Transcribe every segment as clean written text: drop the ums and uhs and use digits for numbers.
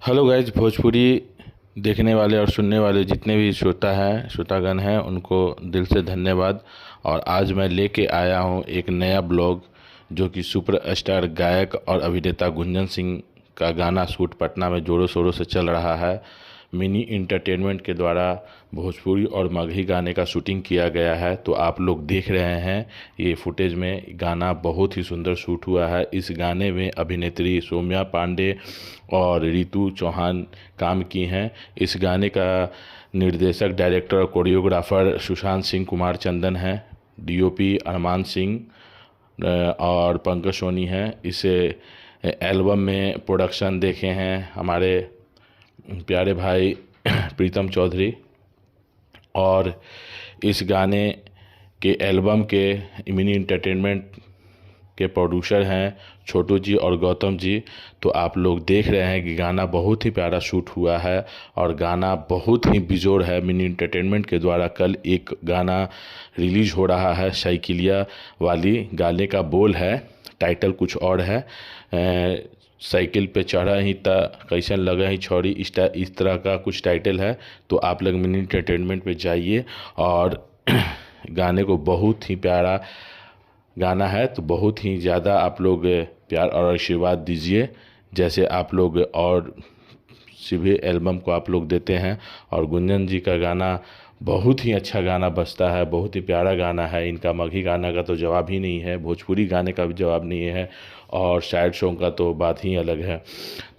Hello guys, Bhojpuri देखने वाले और सुनने वाले जितने भी श्रोतागण हैं उनको दिल से धन्यवाद। और आज मैं लेके आया हूँ एक नया ब्लॉग जो कि सुपरस्टार गायक और अभिनेता गुंजन सिंह का गाना शूट पटना में ज़ोरों शोरों से चल रहा है। मिनी इंटरटेनमेंट के द्वारा भोजपुरी और मगही गाने का शूटिंग किया गया है। तो आप लोग देख रहे हैं ये फुटेज में गाना बहुत ही सुंदर शूट हुआ है। इस गाने में अभिनेत्री सौम्या पांडे और रितु चौहान काम की हैं। इस गाने का निर्देशक, डायरेक्टर और कोरियोग्राफर सुशांत सिंह कुमार चंदन हैं। डीओपी अरमान सिंह और पंकज सोनी हैं। इस एल्बम में प्रोडक्शन देखे हैं हमारे प्यारे भाई प्रीतम चौधरी। और इस गाने के एल्बम के मिनी इंटरटेनमेंट के प्रोड्यूसर हैं छोटू जी और गौतम जी। तो आप लोग देख रहे हैं कि गाना बहुत ही प्यारा शूट हुआ है और गाना बहुत ही बेजोड़ है। मिनी इंटरटेनमेंट के द्वारा कल एक गाना रिलीज हो रहा है, साइकिलिया वाली। गाने का बोल है, टाइटल कुछ और है, साइकिल पे चढ़ा ही त कैसन लगा ही छोरी, इस तरह का कुछ टाइटल है। तो आप लोग मिनी इंटरटेनमेंट पे जाइए और गाने को, बहुत ही प्यारा गाना है तो बहुत ही ज़्यादा आप लोग प्यार और आशीर्वाद दीजिए, जैसे आप लोग और सभी एल्बम को आप लोग देते हैं। और गुंजन जी का गाना बहुत ही अच्छा गाना बजता है, बहुत ही प्यारा गाना है। इनका मगही गाना का तो जवाब ही नहीं है, भोजपुरी गाने का भी जवाब नहीं है, और सैड सॉन्ग का तो बात ही अलग है।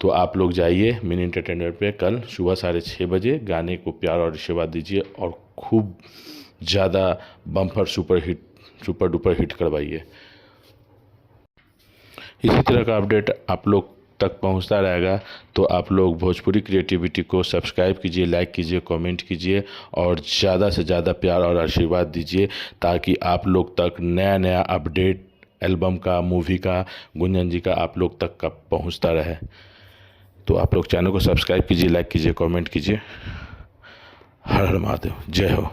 तो आप लोग जाइए मिनी एंटरटेनमेंट पे कल सुबह 6:30 बजे, गाने को प्यार और आशीर्वाद दीजिए और खूब ज़्यादा बम्पर सुपर डुपर हिट करवाइए। इसी तरह का अपडेट आप लोग तक पहुंचता रहेगा। तो आप लोग भोजपुरी क्रिएटिविटी को सब्सक्राइब कीजिए, लाइक कीजिए, कमेंट कीजिए और ज़्यादा से ज़्यादा प्यार और आशीर्वाद दीजिए, ताकि आप लोग तक नया नया अपडेट एल्बम का, मूवी का, गुंजन जी का आप लोग तक का पहुंचता रहे। तो आप लोग चैनल को सब्सक्राइब कीजिए, लाइक कीजिए, कमेंट कीजिए। हर हर महादेव, जय हो।